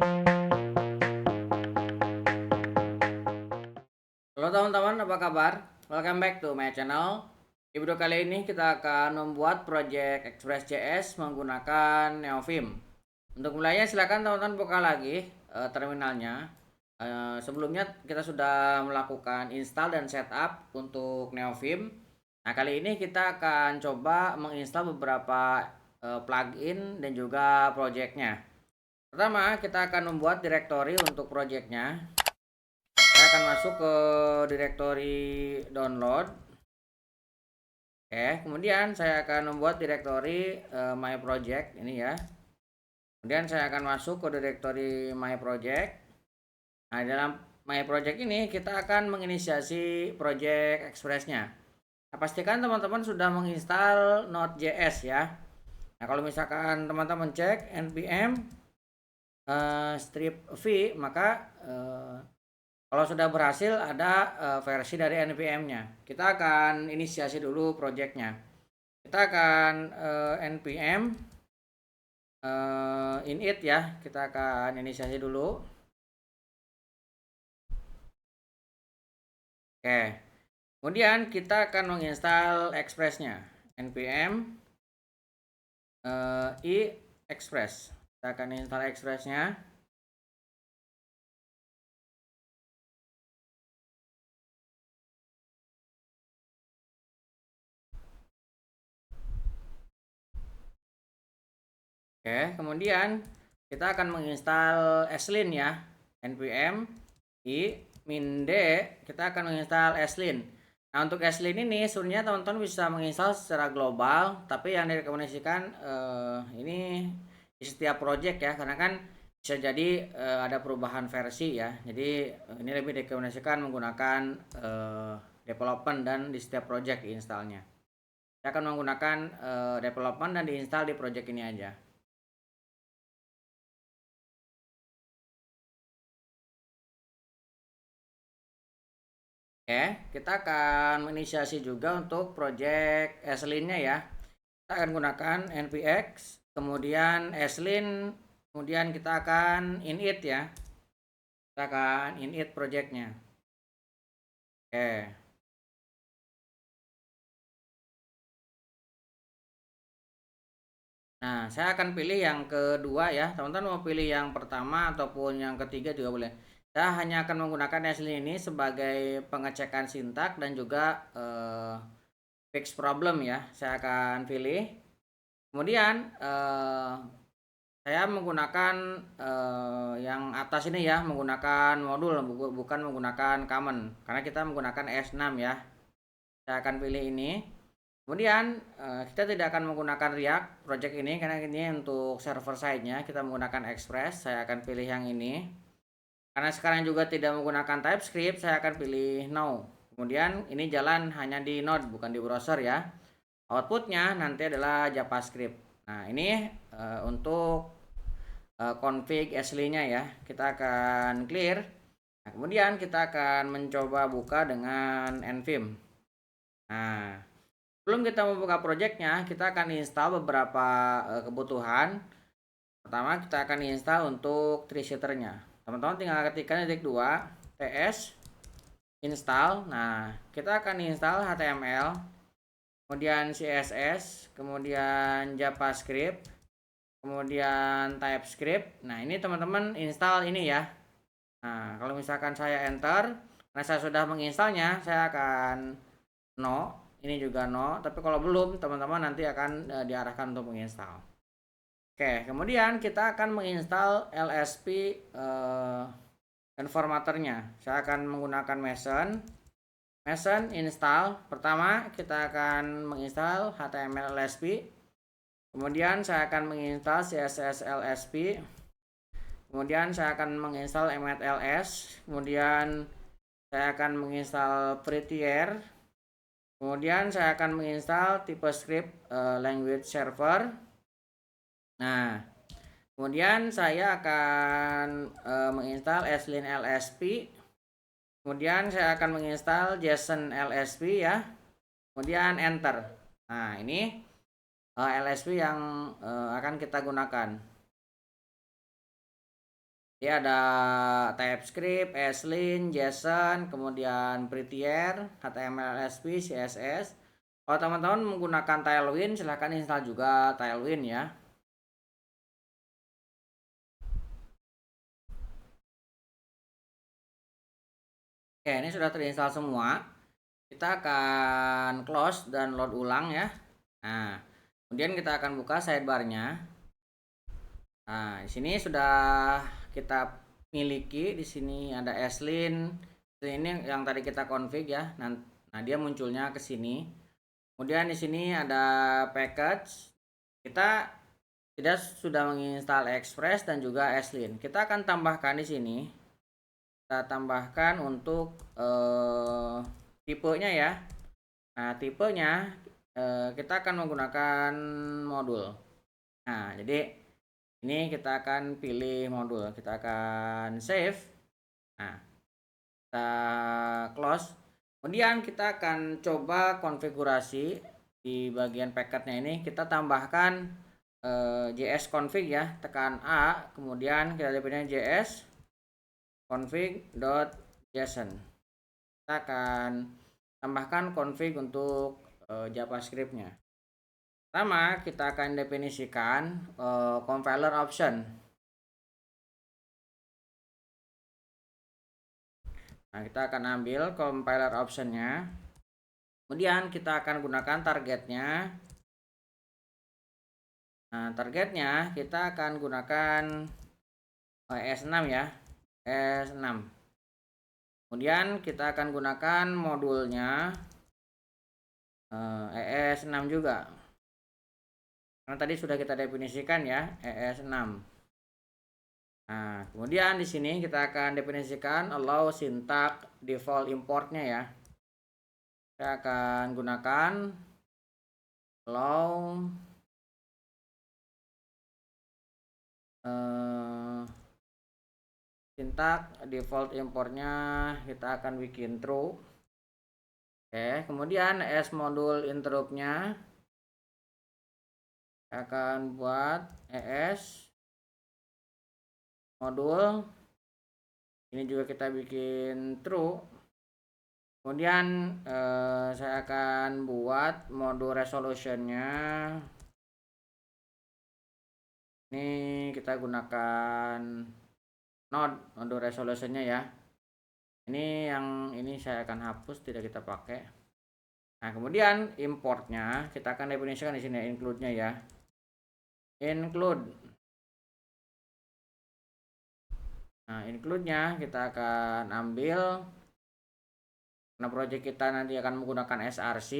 Halo teman-teman, apa kabar? Welcome back to my channel. Di video kali ini kita akan membuat project Express.js menggunakan Neovim. Untuk mulainya silakan teman-teman buka lagi terminalnya. Sebelumnya kita sudah melakukan install dan setup untuk Neovim. Nah, kali ini kita akan coba menginstal beberapa plugin dan juga projectnya. Pertama, kita akan membuat directory untuk projectnya. Saya akan masuk ke directory download. Oke, kemudian saya akan membuat directory my project ini ya. Kemudian saya akan masuk ke directory my project. Nah, dalam my project ini kita akan menginisiasi project Express-nya. Nah, pastikan teman-teman sudah menginstal Node.js ya. Nah, kalau misalkan teman-teman cek npm strip v, maka kalau sudah berhasil ada versi dari npm-nya. Kita akan inisiasi dulu project-nya. Kita akan npm init ya. Kita akan inisiasi dulu. Oke. Kemudian kita akan menginstal Express-nya. npm i express. Kita akan install Express-nya. Oke, kemudian kita akan menginstal Slin ya. npm i min d, kita akan menginstal Slin. Nah, untuk Slin ini sebenarnya teman-teman bisa menginstal secara global, tapi yang direkomendasikan ini di setiap project ya, karena kan bisa jadi ada perubahan versi ya. Jadi ini lebih direkomendasikan menggunakan development dan di setiap project installnya. Saya akan menggunakan development dan diinstal di project ini aja. Oke, kita akan menginisiasi juga untuk project Slin-nya ya. Kita akan gunakan npx, kemudian Slin, kemudian kita akan init ya. Kita akan init project-nya. Oke. Nah, saya akan pilih yang kedua ya. Teman-teman mau pilih yang pertama ataupun yang ketiga juga boleh. Saya hanya akan menggunakan Slin ini sebagai pengecekan sintak dan juga fix problem ya. Saya akan pilih. Kemudian saya menggunakan yang atas ini ya, menggunakan modul bukan menggunakan common, karena kita menggunakan S6 ya. Saya akan pilih ini. Kemudian kita tidak akan menggunakan React project ini karena ini untuk server side-nya, kita menggunakan Express. Saya akan pilih yang ini. Karena sekarang juga tidak menggunakan TypeScript, saya akan pilih no. Kemudian ini jalan hanya di Node bukan di browser ya. Outputnya nanti adalah JavaScript. Nah, ini untuk config aslinya ya. Kita akan clear. Nah, kemudian kita akan mencoba buka dengan nvim. Nah, sebelum kita membuka projectnya, kita akan install beberapa kebutuhan. Pertama, kita akan install untuk tree shooter-nya. Teman-teman tinggal ketikkan titik 2 ts install. Nah, kita akan install HTML, kemudian CSS, kemudian JavaScript, kemudian TypeScript. Nah, ini teman-teman install ini ya. Nah, kalau misalkan saya enter, karena saya sudah menginstalnya, saya akan no. Ini juga no, tapi kalau belum, teman-teman nanti akan diarahkan untuk menginstal. Oke, kemudian kita akan menginstal LSP dan formatternya. Saya akan menggunakan Mason install. Pertama, kita akan menginstal HTML LSP. Kemudian saya akan menginstal CSS LSP. Kemudian saya akan menginstal Emmet LS. Kemudian saya akan menginstal Prettier. Kemudian saya akan menginstal TypeScript language server. Nah, kemudian saya akan menginstal Slin LSP. Kemudian saya akan menginstal JSON LSP ya. Kemudian enter. Nah, ini LSP yang akan kita gunakan. Jadi ada TypeScript, ESLint, JSON, kemudian Prettier, HTML, ASP, CSS. Kalau teman-teman menggunakan Tailwind, silahkan install juga Tailwind ya. Oke, ini sudah terinstall semua. Kita akan close dan load ulang ya. Nah, kemudian kita akan buka sidebarnya. Nah, di sini sudah kita miliki. Di sini ada ESLint. Ini yang tadi kita config ya. Nah, dia munculnya ke sini. Kemudian di sini ada package. Kita sudah menginstal Express dan juga ESLint. Kita akan tambahkan di sini. Kita tambahkan untuk tipenya ya. Nah, tipenya kita akan menggunakan modul. Nah, jadi ini kita akan pilih modul, kita akan save. Nah, kita close. Kemudian kita akan coba konfigurasi di bagian packetnya ini. Kita tambahkan JS config ya, tekan A, kemudian kita pilih JS config.json. Kita akan tambahkan config untuk JavaScript-nya. Pertama, kita akan definisikan compiler option. Nah, kita akan ambil compiler optionnya. Kemudian kita akan gunakan targetnya. Nah, targetnya kita akan gunakan ES6 ya. ES6. Kemudian kita akan gunakan modulnya ES6 juga. Karena tadi sudah kita definisikan ya, ES6. Nah, kemudian di sini kita akan definisikan allow syntax default importnya ya. Kita akan gunakan allow syntax default importnya kita akan bikin true. Oke, kemudian as modul interruptnya akan buat ES modul, ini juga kita bikin true. Kemudian saya akan buat modul resolutionnya, ini kita gunakan node resolutionnya ya. Ini yang ini saya akan hapus, tidak kita pakai. Nah, kemudian importnya kita akan definisikan di sini include-nya ya. Include. Nah, include-nya kita akan ambil karena project kita nanti akan menggunakan src,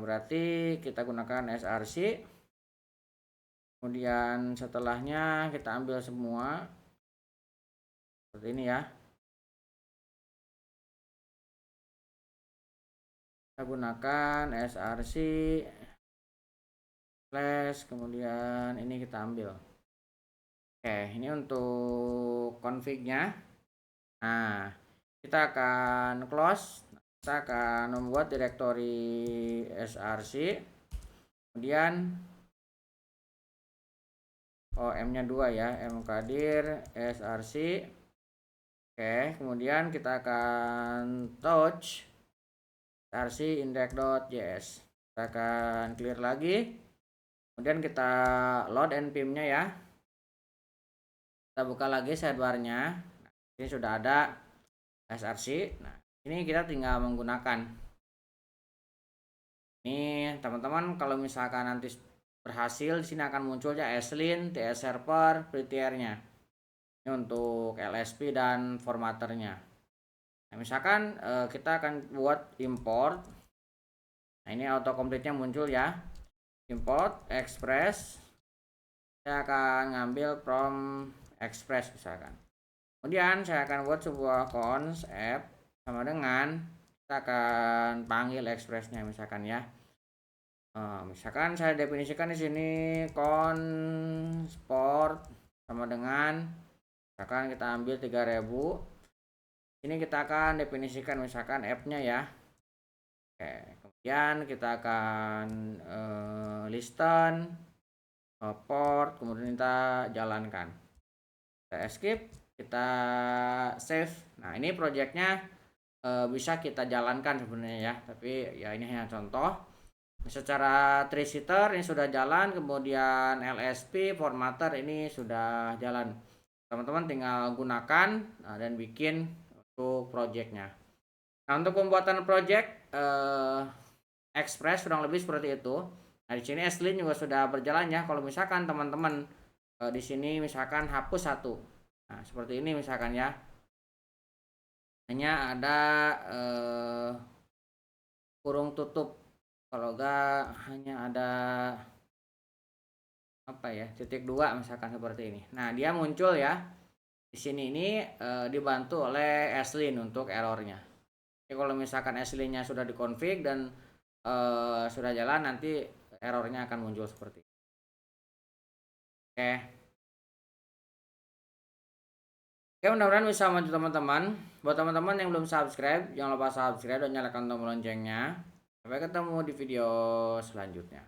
berarti kita gunakan src. Kemudian setelahnya kita ambil semua seperti ini ya. Kita gunakan src slash, kemudian ini kita ambil. Oke, ini untuk config-nya. Nah, kita akan close. Kita akan membuat directory src. Kemudian M-nya 2 ya, mkdir src. Oke, kemudian kita akan touch src index.js. Kita akan clear lagi. Kemudian kita load npm-nya ya. Kita buka lagi sidebar-nya. Nah, ini sudah ada src. Nah, ini kita tinggal menggunakan. Ini teman-teman kalau misalkan nanti berhasil, di sini akan muncul ya ESLint, TS server, Prettier-nya. Ini untuk LSP dan formatternya. Nah, misalkan kita akan buat import. Nah, ini autocomplete-nya muncul ya. Import Express. Saya akan ngambil from Express misalkan. Kemudian saya akan buat sebuah cons app sama dengan kita akan panggil Express-nya misalkan ya. Misalkan saya definisikan di sini consport sama dengan misalkan kita ambil 3000. Ini kita akan definisikan misalkan app-nya ya. Oke, kemudian kita akan listen port, kemudian kita jalankan. Kita escape, kita save. Nah, ini projectnya bisa kita jalankan sebenarnya ya, tapi ya ini hanya contoh. Secara tree sitter ini sudah jalan, kemudian LSP formatter ini sudah jalan. Teman-teman tinggal gunakan dan bikin untuk projectnya. Nah, untuk pembuatan project Express kurang lebih seperti itu. Nah, di sini Eslin juga sudah berjalan ya. Kalau misalkan teman-teman di sini misalkan hapus satu. Nah, seperti ini misalkan ya. Hanya ada kurung tutup. Kalau enggak hanya ada apa ya, titik dua misalkan seperti ini. Nah, dia muncul ya. Di sini ini dibantu oleh Eslin untuk errornya. Jadi kalau misalkan Eslin-nya sudah dikonfig dan sudah jalan, nanti errornya akan muncul seperti ini. Oke. Oke, mudah-mudahan bisa membantu teman-teman. Buat teman-teman yang belum subscribe, jangan lupa subscribe dan nyalakan tombol loncengnya. Sampai ketemu di video selanjutnya.